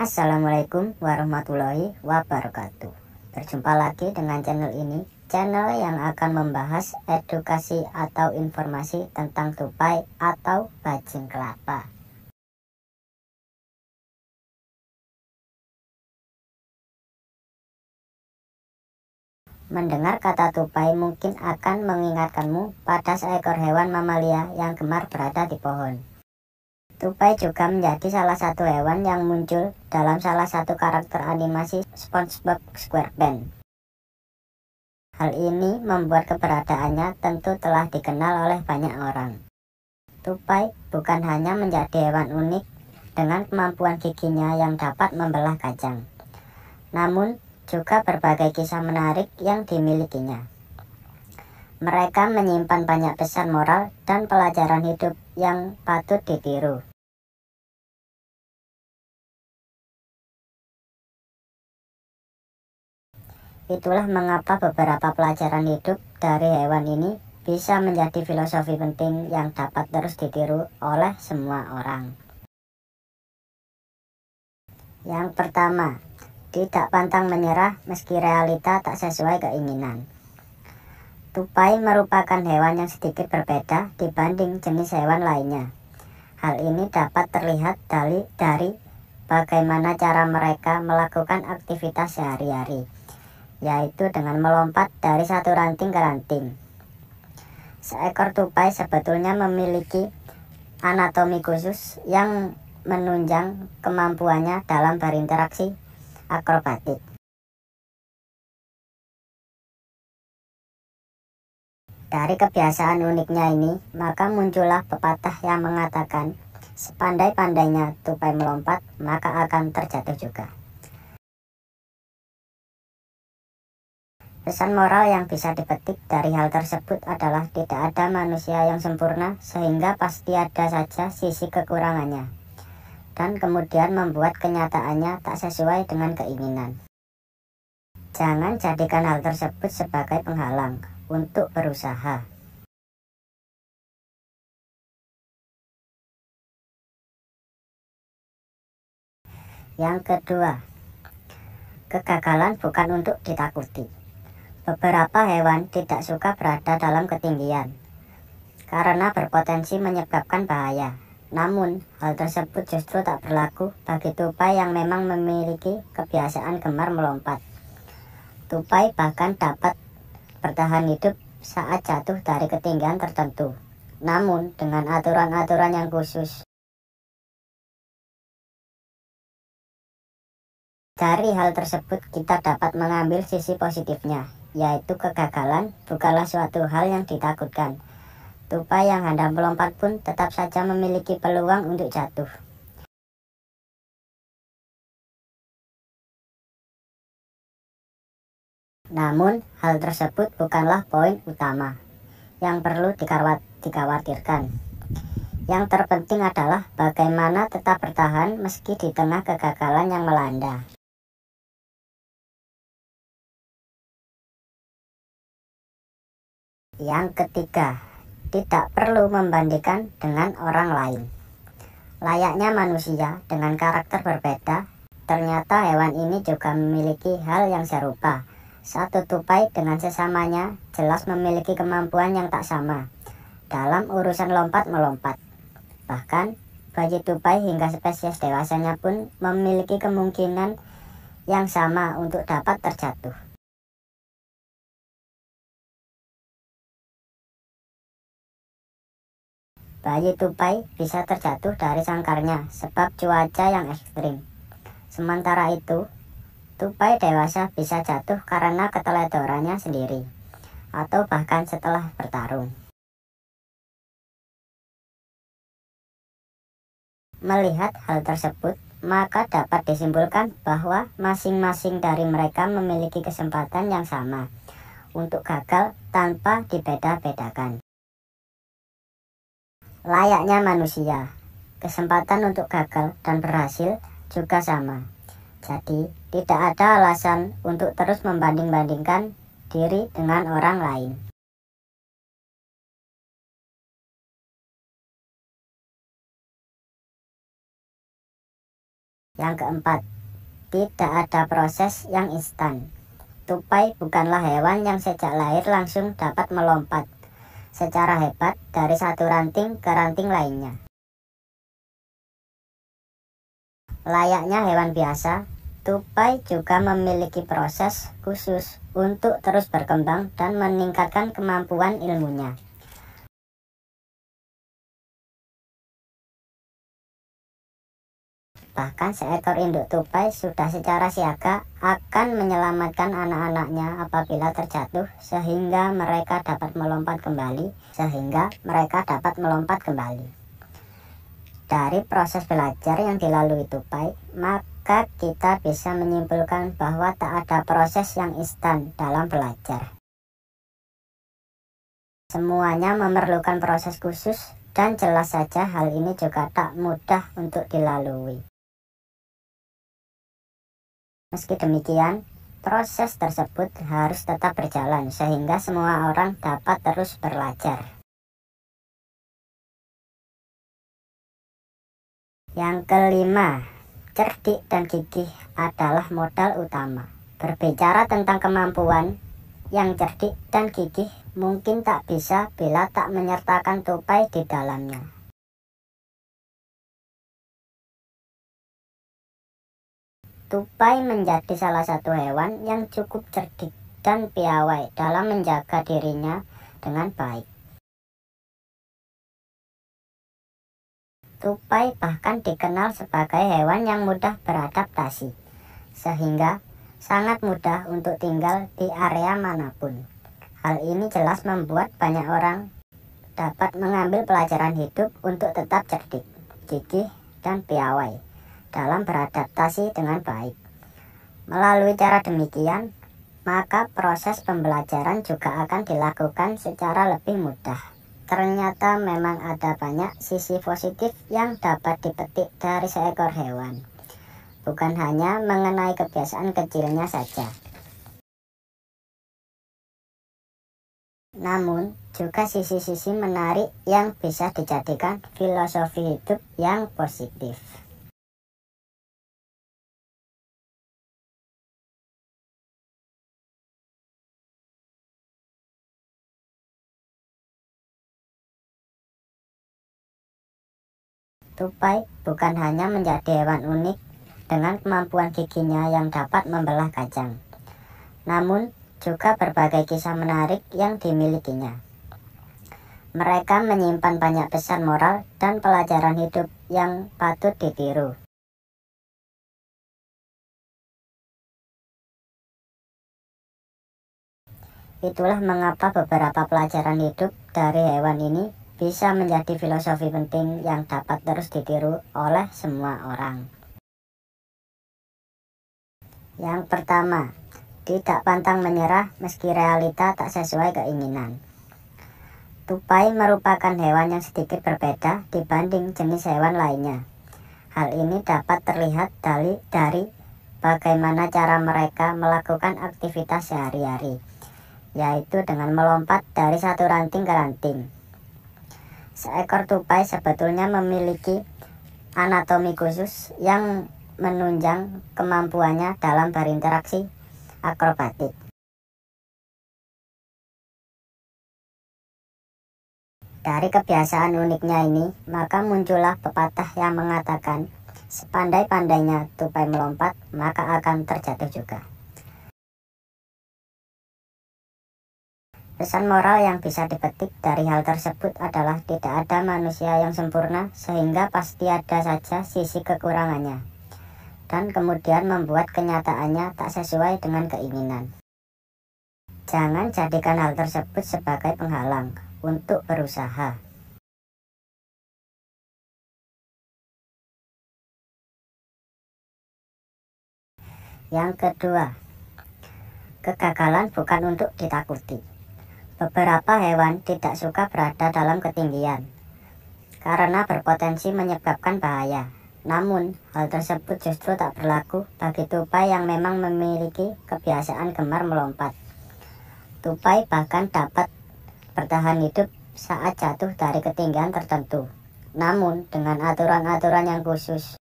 Assalamualaikum warahmatullahi wabarakatuh. Berjumpa lagi dengan channel ini, channel yang akan membahas edukasi atau informasi tentang tupai atau bajing kelapa. Mendengar kata tupai mungkin akan mengingatkanmu pada seekor hewan mamalia yang gemar berada di pohon. Tupai juga menjadi salah satu hewan yang muncul dalam salah satu karakter animasi SpongeBob SquarePants. Hal ini membuat keberadaannya tentu telah dikenal oleh banyak orang. Tupai bukan hanya menjadi hewan unik dengan kemampuan giginya yang dapat membelah kacang, namun juga berbagai kisah menarik yang dimilikinya. Mereka menyimpan banyak pesan moral dan pelajaran hidup yang patut ditiru. Itulah mengapa beberapa pelajaran hidup dari hewan ini bisa menjadi filosofi penting yang dapat terus ditiru oleh semua orang. Yang pertama, tidak pantang menyerah meski realita tak sesuai keinginan. Tupai merupakan hewan yang sedikit berbeda dibanding jenis hewan lainnya. Hal ini dapat terlihat dari bagaimana cara mereka melakukan aktivitas sehari-hari, yaitu dengan melompat dari satu ranting ke ranting. Seekor tupai sebetulnya memiliki anatomi khusus yang menunjang kemampuannya dalam berinteraksi akrobatik. Dari kebiasaan uniknya ini, maka muncullah pepatah yang mengatakan, sepandai-pandainya tupai melompat, maka akan terjatuh juga. Pesan moral yang bisa dipetik dari hal tersebut adalah tidak ada manusia yang sempurna, sehingga pasti ada saja sisi kekurangannya, dan kemudian membuat kenyataannya tak sesuai dengan keinginan. Jangan jadikan hal tersebut sebagai penghalang untuk berusaha. Yang kedua, kegagalan bukan untuk ditakuti. Beberapa hewan tidak suka berada dalam ketinggian karena berpotensi menyebabkan bahaya. Namun, hal tersebut justru tak berlaku bagi tupai yang memang memiliki kebiasaan gemar melompat. Tupai bahkan dapat bertahan hidup saat jatuh dari ketinggian tertentu, namun dengan aturan-aturan yang khusus. Dari hal tersebut kita dapat mengambil sisi positifnya, yaitu kegagalan bukanlah suatu hal yang ditakutkan. Tupai yang hendak melompat pun tetap saja memiliki peluang untuk jatuh. Namun, hal tersebut bukanlah poin utama yang perlu dikhawatirkan. Yang terpenting adalah bagaimana tetap bertahan meski di tengah kegagalan yang melanda. Yang ketiga, tidak perlu membandingkan dengan orang lain. Layaknya manusia dengan karakter berbeda, ternyata hewan ini juga memiliki hal yang serupa. Satu tupai dengan sesamanya jelas memiliki kemampuan yang tak sama dalam urusan lompat-melompat. Bahkan, bayi tupai hingga spesies dewasanya pun memiliki kemungkinan yang sama untuk dapat terjatuh. Bayi tupai bisa terjatuh dari sangkarnya sebab cuaca yang ekstrim. Sementara itu, tupai dewasa bisa jatuh karena keteledorannya sendiri, atau bahkan setelah bertarung. Melihat hal tersebut, maka dapat disimpulkan bahwa masing-masing dari mereka memiliki kesempatan yang sama untuk gagal tanpa dibeda-bedakan. Layaknya manusia, kesempatan untuk gagal dan berhasil juga sama. Jadi, tidak ada alasan untuk terus membanding-bandingkan diri dengan orang lain. Yang keempat, tidak ada proses yang instan. Tupai bukanlah hewan yang sejak lahir langsung dapat melompat secara hebat dari satu ranting ke ranting lainnya. Layaknya hewan biasa, tupai juga memiliki proses khusus untuk terus berkembang dan meningkatkan kemampuan ilmunya. Bahkan seekor induk tupai sudah secara siaga akan menyelamatkan anak-anaknya apabila terjatuh sehingga mereka dapat melompat kembali. Dari proses belajar yang dilalui tupai, maka kita bisa menyimpulkan bahwa tak ada proses yang instan dalam belajar. Semuanya memerlukan proses khusus dan jelas saja hal ini juga tak mudah untuk dilalui. Meski demikian, proses tersebut harus tetap berjalan sehingga semua orang dapat terus belajar. Yang kelima, cerdik dan gigih adalah modal utama. Berbicara tentang kemampuan, yang cerdik dan gigih mungkin tak bisa bila tak menyertakan tupai di dalamnya. Tupai menjadi salah satu hewan yang cukup cerdik dan piawai dalam menjaga dirinya dengan baik. Tupai bahkan dikenal sebagai hewan yang mudah beradaptasi, sehingga sangat mudah untuk tinggal di area manapun. Hal ini jelas membuat banyak orang dapat mengambil pelajaran hidup untuk tetap cerdik, gigih, dan piawai dalam beradaptasi dengan baik. Melalui cara demikian, maka proses pembelajaran juga akan dilakukan secara lebih mudah. Ternyata memang ada banyak sisi positif yang dapat dipetik dari seekor hewan, bukan hanya mengenai kebiasaan kecilnya saja. Namun, juga sisi-sisi menarik yang bisa dijadikan filosofi hidup yang positif. Tupai bukan hanya menjadi hewan unik dengan kemampuan giginya yang dapat membelah kacang, namun juga berbagai kisah menarik yang dimilikinya. Mereka menyimpan banyak pesan moral dan pelajaran hidup yang patut ditiru. Itulah mengapa beberapa pelajaran hidup dari hewan ini bisa menjadi filosofi penting yang dapat terus ditiru oleh semua orang. Yang pertama, tidak pantang menyerah meski realita tak sesuai keinginan. Tupai merupakan hewan yang sedikit berbeda dibanding jenis hewan lainnya. Hal ini dapat terlihat dari bagaimana cara mereka melakukan aktivitas sehari-hari, yaitu dengan melompat dari satu ranting ke ranting. Seekor tupai sebetulnya memiliki anatomi khusus yang menunjang kemampuannya dalam berinteraksi akrobatik. Dari kebiasaan uniknya ini, maka muncullah pepatah yang mengatakan, sepandai-pandainya tupai melompat, maka akan terjatuh juga. Pesan moral yang bisa dipetik dari hal tersebut adalah tidak ada manusia yang sempurna, sehingga pasti ada saja sisi kekurangannya, dan kemudian membuat kenyataannya tak sesuai dengan keinginan. Jangan jadikan hal tersebut sebagai penghalang untuk berusaha. Yang kedua, kegagalan bukan untuk ditakuti. Beberapa hewan tidak suka berada dalam ketinggian karena berpotensi menyebabkan bahaya. Namun, hal tersebut justru tak berlaku bagi tupai yang memang memiliki kebiasaan gemar melompat. Tupai bahkan dapat bertahan hidup saat jatuh dari ketinggian tertentu, namun dengan aturan-aturan yang khusus.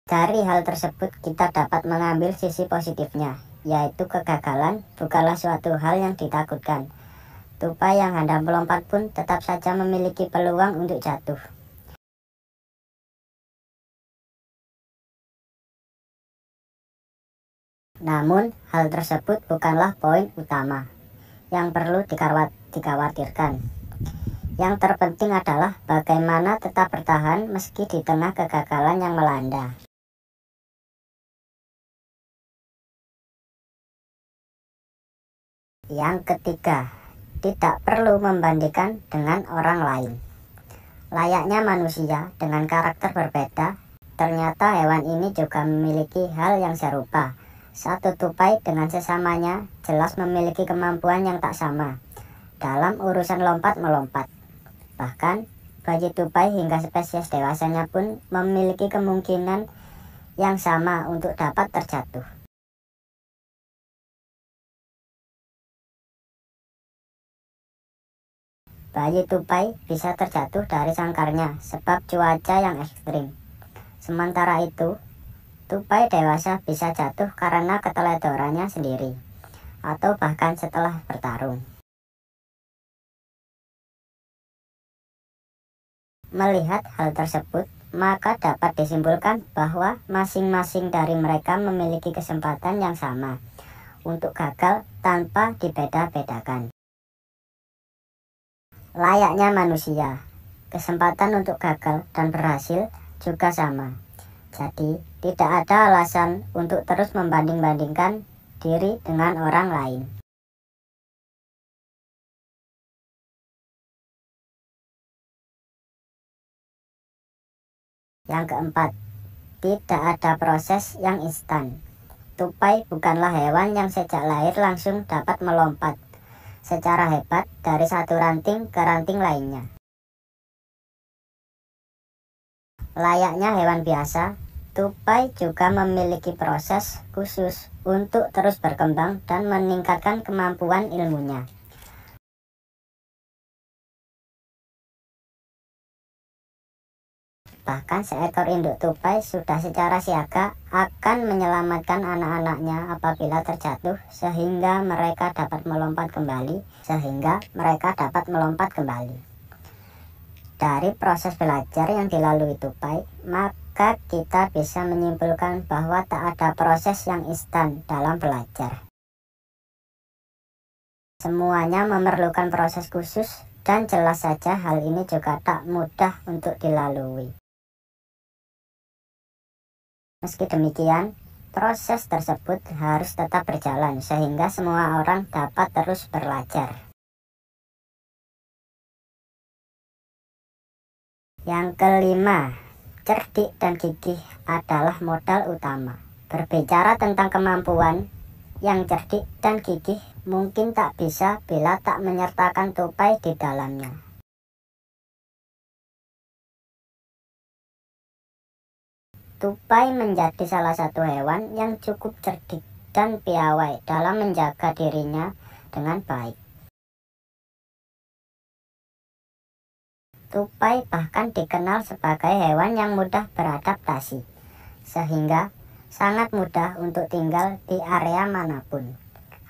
Dari hal tersebut kita dapat mengambil sisi positifnya, yaitu kegagalan bukanlah suatu hal yang ditakutkan. Tupai yang hendak melompat pun tetap saja memiliki peluang untuk jatuh. Namun, hal tersebut bukanlah poin utama yang perlu dikhawatirkan. Yang terpenting adalah bagaimana tetap bertahan meski di tengah kegagalan yang melanda. Yang ketiga, tidak perlu membandingkan dengan orang lain. Layaknya manusia dengan karakter berbeda, ternyata hewan ini juga memiliki hal yang serupa. Satu tupai dengan sesamanya jelas memiliki kemampuan yang tak sama dalam urusan lompat-melompat. Bahkan, bayi tupai hingga spesies dewasanya pun memiliki kemungkinan yang sama untuk dapat terjatuh. Bayi tupai bisa terjatuh dari sangkarnya sebab cuaca yang ekstrim. Sementara itu, tupai dewasa bisa jatuh karena keteledorannya sendiri, atau bahkan setelah bertarung. Melihat hal tersebut, maka dapat disimpulkan bahwa masing-masing dari mereka memiliki kesempatan yang sama untuk gagal tanpa dibeda-bedakan. Layaknya manusia, kesempatan untuk gagal dan berhasil juga sama. Jadi, tidak ada alasan untuk terus membanding-bandingkan diri dengan orang lain. Yang keempat, tidak ada proses yang instan. Tupai bukanlah hewan yang sejak lahir langsung dapat melompat secara hebat dari satu ranting ke ranting lainnya. Layaknya hewan biasa, tupai juga memiliki proses khusus untuk terus berkembang dan meningkatkan kemampuan ilmunya. Bahkan seekor induk tupai sudah secara siaga akan menyelamatkan anak-anaknya apabila terjatuh sehingga mereka dapat melompat kembali. Dari proses belajar yang dilalui tupai, maka kita bisa menyimpulkan bahwa tak ada proses yang instan dalam belajar. Semuanya memerlukan proses khusus dan jelas saja hal ini juga tak mudah untuk dilalui. Meski demikian, proses tersebut harus tetap berjalan sehingga semua orang dapat terus belajar. Yang kelima, cerdik dan gigih adalah modal utama. Berbicara tentang kemampuan, yang cerdik dan gigih mungkin tak bisa bila tak menyertakan tupai di dalamnya. Tupai menjadi salah satu hewan yang cukup cerdik dan piawai dalam menjaga dirinya dengan baik. Tupai bahkan dikenal sebagai hewan yang mudah beradaptasi, sehingga sangat mudah untuk tinggal di area manapun.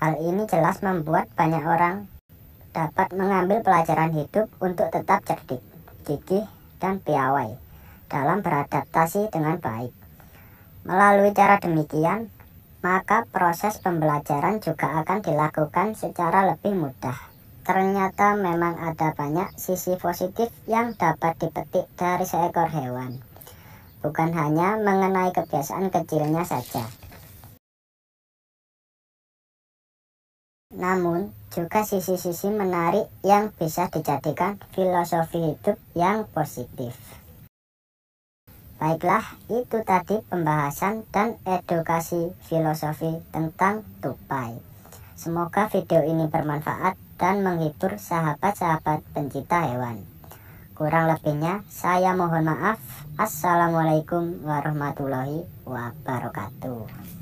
Hal ini jelas membuat banyak orang dapat mengambil pelajaran hidup untuk tetap cerdik, gigih, dan piawai dalam beradaptasi dengan baik. Melalui cara demikian, maka proses pembelajaran juga akan dilakukan secara lebih mudah. Ternyata memang ada banyak sisi positif yang dapat dipetik dari seekor hewan, bukan hanya mengenai kebiasaan kecilnya saja. Namun, juga sisi-sisi menarik yang bisa dijadikan filosofi hidup yang positif. Baiklah, itu tadi pembahasan dan edukasi filosofi tentang tupai. Semoga video ini bermanfaat dan menghibur sahabat-sahabat pencinta hewan. Kurang lebihnya, saya mohon maaf. Assalamualaikum warahmatullahi wabarakatuh.